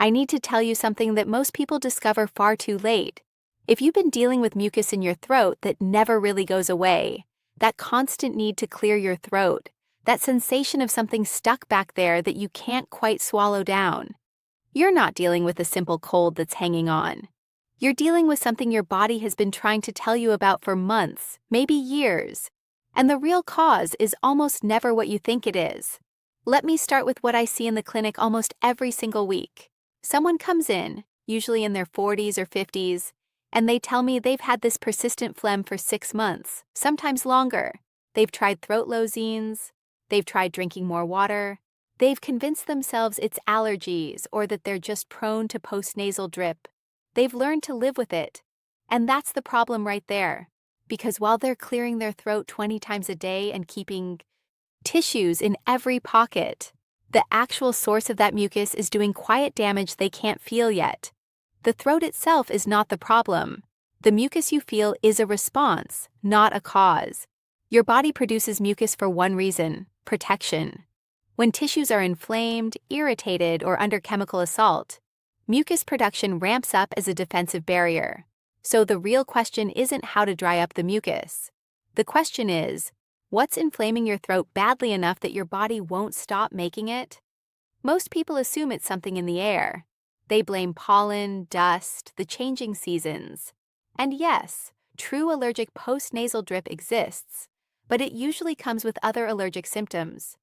I need to tell you something that most people discover far too late. If you've been dealing with mucus in your throat that never really goes away, that constant need to clear your throat, that sensation of something stuck back there that you can't quite swallow down, you're not dealing with a simple cold that's hanging on. You're dealing with something your body has been trying to tell you about for months, maybe years. And the real cause is almost never what you think it is. Let me start with what I see in the clinic almost every single week. Someone comes in, usually in their 40s or 50s, and they tell me they've had this persistent phlegm for 6 months, sometimes longer. They've tried throat lozennes, they've tried drinking more water, they've convinced themselves it's allergies or that they're just prone to postnasal drip. They've learned to live with it. And that's the problem right there. Because while they're clearing their throat 20 times a day and keeping tissues in every pocket, the actual source of that mucus is doing quiet damage they can't feel yet. The throat itself is not the problem. The mucus you feel is a response, not a cause. Your body produces mucus for one reason: protection. When tissues are inflamed, irritated, or under chemical assault, mucus production ramps up as a defensive barrier. So the real question isn't how to dry up the mucus. The question is, what's inflaming your throat badly enough that your body won't stop making it? Most people assume it's something in the air. They blame pollen, dust, the changing seasons. And yes, true allergic postnasal drip exists, but it usually comes with other allergic symptoms: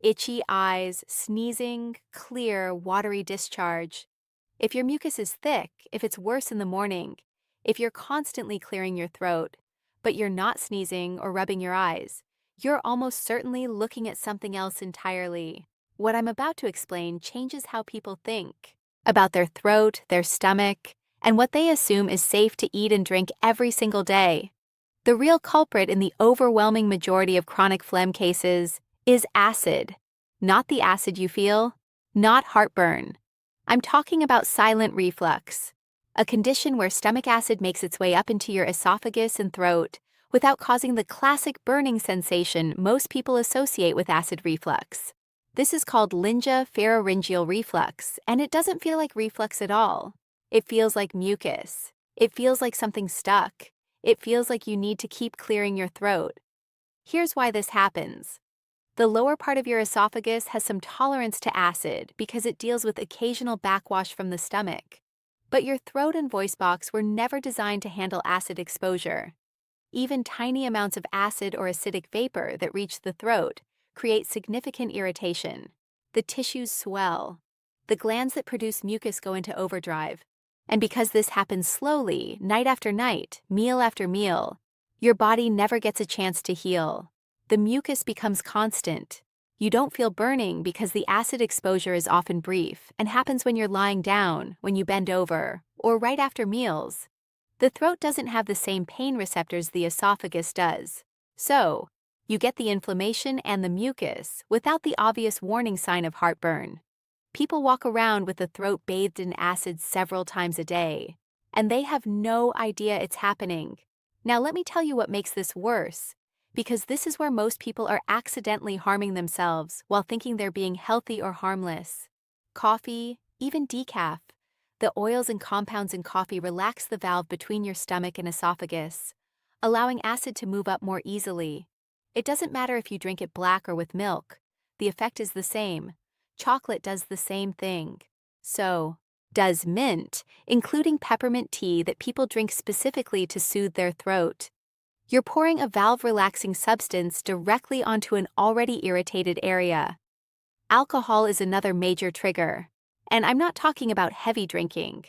itchy eyes, sneezing, clear, watery discharge. If your mucus is thick, if it's worse in the morning, if you're constantly clearing your throat, but you're not sneezing or rubbing your eyes, you're almost certainly looking at something else entirely. What I'm about to explain changes how people think about their throat, their stomach, and what they assume is safe to eat and drink every single day. The real culprit in the overwhelming majority of chronic phlegm cases is acid. Not the acid you feel, not heartburn. I'm talking about silent reflux, a condition where stomach acid makes its way up into your esophagus and throat without causing the classic burning sensation most people associate with acid reflux. This is called laryngopharyngeal reflux, and it doesn't feel like reflux at all. It feels like mucus. It feels like something stuck. It feels like you need to keep clearing your throat. Here's why this happens. The lower part of your esophagus has some tolerance to acid because it deals with occasional backwash from the stomach. But your throat and voice box were never designed to handle acid exposure. Even tiny amounts of acid or acidic vapor that reach the throat create significant irritation. The tissues swell. The glands that produce mucus go into overdrive. And because this happens slowly, night after night, meal after meal, your body never gets a chance to heal. The mucus becomes constant. You don't feel burning because the acid exposure is often brief and happens when you're lying down, when you bend over, or right after meals. The throat doesn't have the same pain receptors the esophagus does. So, you get the inflammation and the mucus without the obvious warning sign of heartburn. People walk around with the throat bathed in acid several times a day, and they have no idea it's happening. Now let me tell you what makes this worse, because this is where most people are accidentally harming themselves while thinking they're being healthy or harmless. Coffee, even decaf. The oils and compounds in coffee relax the valve between your stomach and esophagus, allowing acid to move up more easily. It doesn't matter if you drink it black or with milk. The effect is the same. Chocolate does the same thing. So, does mint, including peppermint tea that people drink specifically to soothe their throat. You're pouring a valve-relaxing substance directly onto an already irritated area. Alcohol is another major trigger. And I'm not talking about heavy drinking.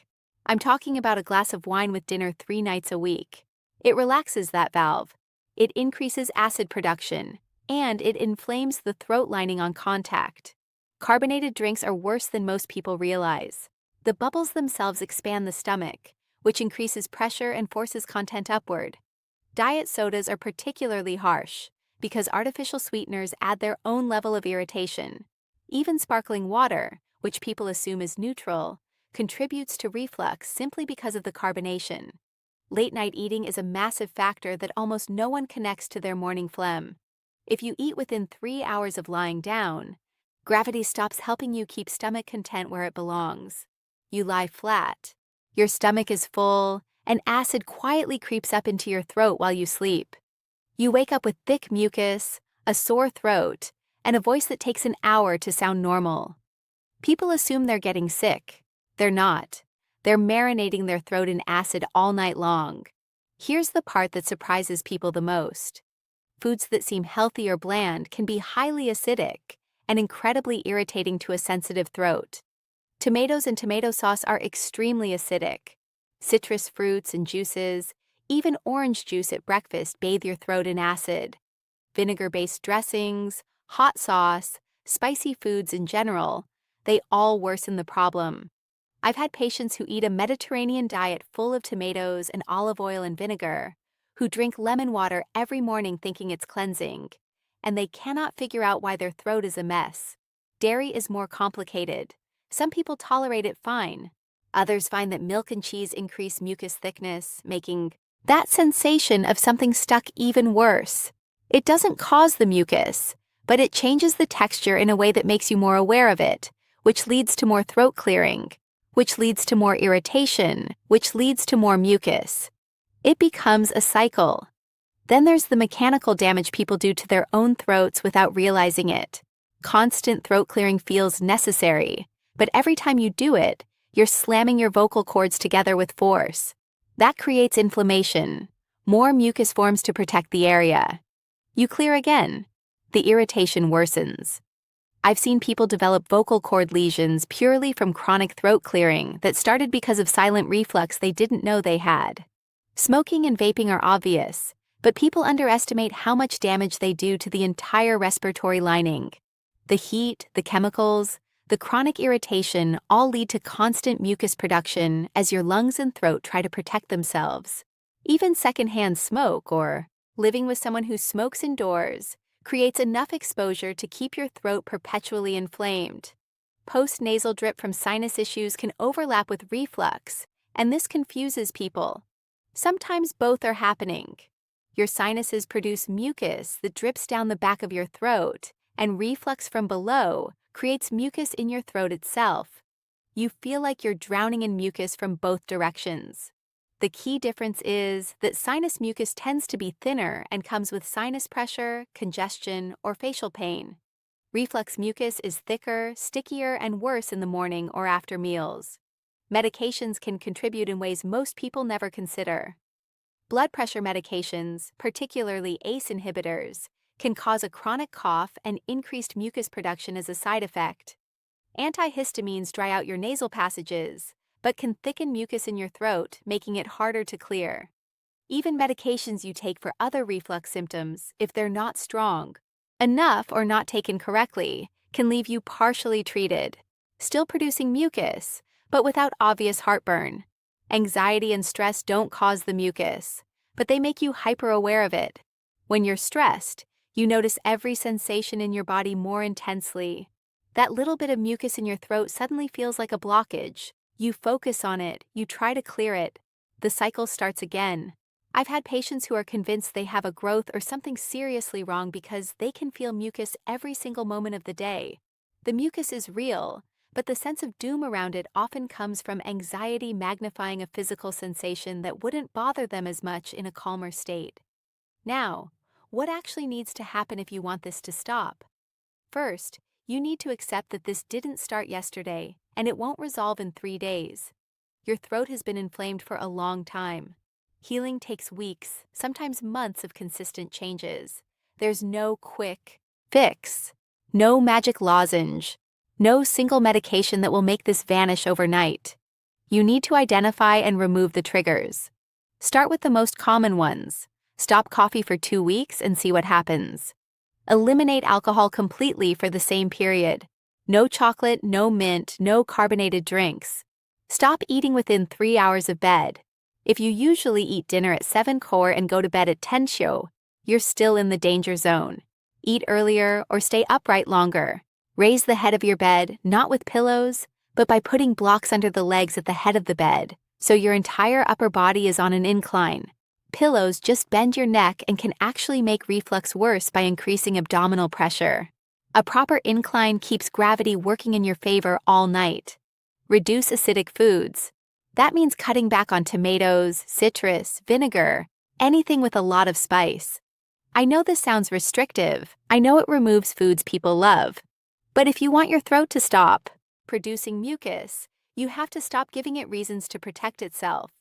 I'm talking about a glass of wine with dinner 3 nights a week. It relaxes that valve. It increases acid production, and it inflames the throat lining on contact. Carbonated drinks are worse than most people realize. The bubbles themselves expand the stomach, which increases pressure and forces content upward. Diet sodas are particularly harsh because artificial sweeteners add their own level of irritation. Even sparkling water, which people assume is neutral, contributes to reflux simply because of the carbonation. Late-night eating is a massive factor that almost no one connects to their morning phlegm. If you eat within 3 hours of lying down, gravity stops helping you keep stomach content where it belongs. you lie flat. Your stomach is full, and acid quietly creeps up into your throat while you sleep. You wake up with thick mucus, a sore throat, and a voice that takes an hour to sound normal. People assume they're getting sick. They're not. They're marinating their throat in acid all night long. Here's the part that surprises people the most. Foods that seem healthy or bland can be highly acidic and incredibly irritating to a sensitive throat. Tomatoes and tomato sauce are extremely acidic. Citrus fruits and juices, even orange juice at breakfast, bathe your throat in acid. Vinegar-based dressings, hot sauce, spicy foods in general, they all worsen the problem. I've had patients who eat a Mediterranean diet full of tomatoes and olive oil and vinegar, who drink lemon water every morning thinking it's cleansing, and they cannot figure out why their throat is a mess. Dairy is more complicated. Some people tolerate it fine. Others find that milk and cheese increase mucus thickness, making that sensation of something stuck even worse. It doesn't cause the mucus, but it changes the texture in a way that makes you more aware of it, which leads to more throat clearing, which leads to more irritation, which leads to more mucus. It becomes a cycle. Then there's the mechanical damage people do to their own throats without realizing it. Constant throat clearing feels necessary, but every time you do it, you're slamming your vocal cords together with force. That creates inflammation. More mucus forms to protect the area. You clear again. The irritation worsens. I've seen people develop vocal cord lesions purely from chronic throat clearing that started because of silent reflux they didn't know they had. Smoking and vaping are obvious, but people underestimate how much damage they do to the entire respiratory lining. The heat, the chemicals, the chronic irritation all lead to constant mucus production as your lungs and throat try to protect themselves. Even secondhand smoke or living with someone who smokes indoors creates enough exposure to keep your throat perpetually inflamed. Post-nasal drip from sinus issues can overlap with reflux, and this confuses people. Sometimes both are happening. Your sinuses produce mucus that drips down the back of your throat, and reflux from below creates mucus in your throat itself. You feel like you're drowning in mucus from both directions. The key difference is that sinus mucus tends to be thinner and comes with sinus pressure, congestion, or facial pain. Reflux mucus is thicker, stickier, and worse in the morning or after meals. Medications can contribute in ways most people never consider. Blood pressure medications, particularly ACE inhibitors, can cause a chronic cough and increased mucus production as a side effect. Antihistamines dry out your nasal passages, but can thicken mucus in your throat, making it harder to clear. Even medications you take for other reflux symptoms, if they're not strong enough or not taken correctly, can leave you partially treated, still producing mucus, but without obvious heartburn. Anxiety and stress don't cause the mucus, but they make you hyper-aware of it. When you're stressed, you notice every sensation in your body more intensely. That little bit of mucus in your throat suddenly feels like a blockage. You focus on it, you try to clear it. The cycle starts again. I've had patients who are convinced they have a growth or something seriously wrong because they can feel mucus every single moment of the day. The mucus is real, but the sense of doom around it often comes from anxiety magnifying a physical sensation that wouldn't bother them as much in a calmer state. Now, what actually needs to happen if you want this to stop? First, you need to accept that this didn't start yesterday, and it won't resolve in 3 days. Your throat has been inflamed for a long time. Healing takes weeks, sometimes months of consistent changes. There's no quick fix, no magic lozenge, no single medication that will make this vanish overnight. You need to identify and remove the triggers. Start with the most common ones. Stop coffee for 2 weeks and see what happens. Eliminate alcohol completely for the same period. No chocolate, no mint, no carbonated drinks. Stop eating within 3 hours of bed. If you usually eat dinner at 7 core and go to bed at 10 show, you're still in the danger zone. Eat earlier or stay upright longer. Raise the head of your bed, not with pillows, but by putting blocks under the legs at the head of the bed, so your entire upper body is on an incline. Pillows just bend your neck and can actually make reflux worse by increasing abdominal pressure. A proper incline keeps gravity working in your favor all night. Reduce acidic foods. That means cutting back on tomatoes, citrus, vinegar, anything with a lot of spice. I know this sounds restrictive. I know it removes foods people love. But if you want your throat to stop producing mucus, you have to stop giving it reasons to protect itself.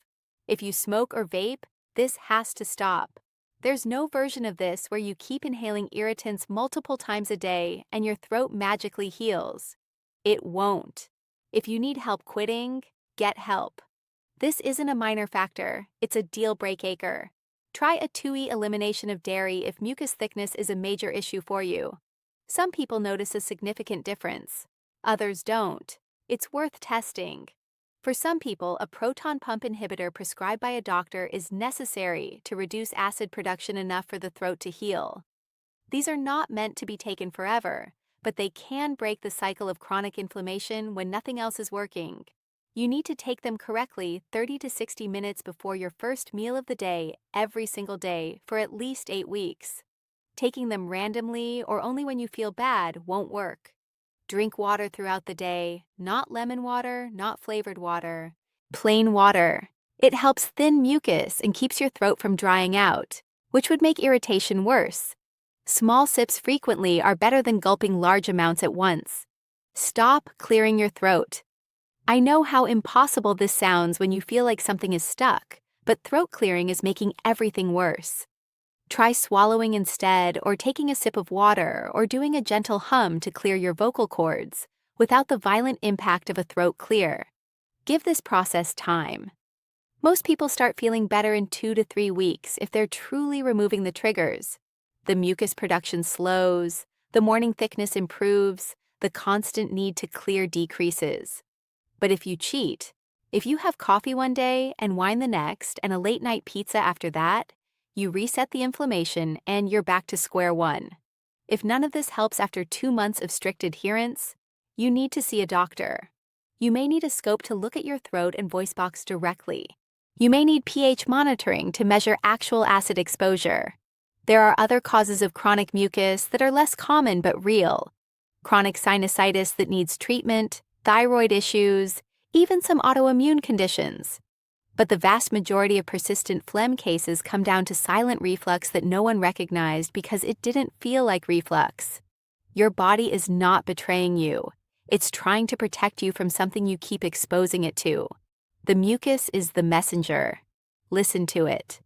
If you smoke or vape, this has to stop. There's no version of this where you keep inhaling irritants multiple times a day and your throat magically heals. It won't. If you need help quitting, get help. This isn't a minor factor, it's a deal breaker. Try a 2E elimination of dairy if mucus thickness is a major issue for you. Some people notice a significant difference. Others don't. It's worth testing. For some people, a proton pump inhibitor prescribed by a doctor is necessary to reduce acid production enough for the throat to heal. These are not meant to be taken forever, but they can break the cycle of chronic inflammation when nothing else is working. You need to take them correctly 30 to 60 minutes before your first meal of the day every single day for at least 8 weeks. Taking them randomly or only when you feel bad won't work. Drink water throughout the day, not lemon water, not flavored water. Plain water. It helps thin mucus and keeps your throat from drying out, which would make irritation worse. Small sips frequently are better than gulping large amounts at once. Stop clearing your throat. I know how impossible this sounds when you feel like something is stuck, but throat clearing is making everything worse. Try swallowing instead, or taking a sip of water, or doing a gentle hum to clear your vocal cords, without the violent impact of a throat clear. Give this process time. Most people start feeling better in 2 to 3 weeks if they're truly removing the triggers. The mucus production slows, the morning thickness improves, the constant need to clear decreases. But if you cheat, if you have coffee one day and wine the next and a late-night pizza after that, you reset the inflammation and you're back to square one. If none of this helps after 2 months of strict adherence, you need to see a doctor. You may need a scope to look at your throat and voice box directly. You may need pH monitoring to measure actual acid exposure. There are other causes of chronic mucus that are less common but real. Chronic sinusitis that needs treatment, thyroid issues, even some autoimmune conditions. But the vast majority of persistent phlegm cases come down to silent reflux that no one recognized because it didn't feel like reflux. Your body is not betraying you. It's trying to protect you from something you keep exposing it to. The mucus is the messenger. Listen to it.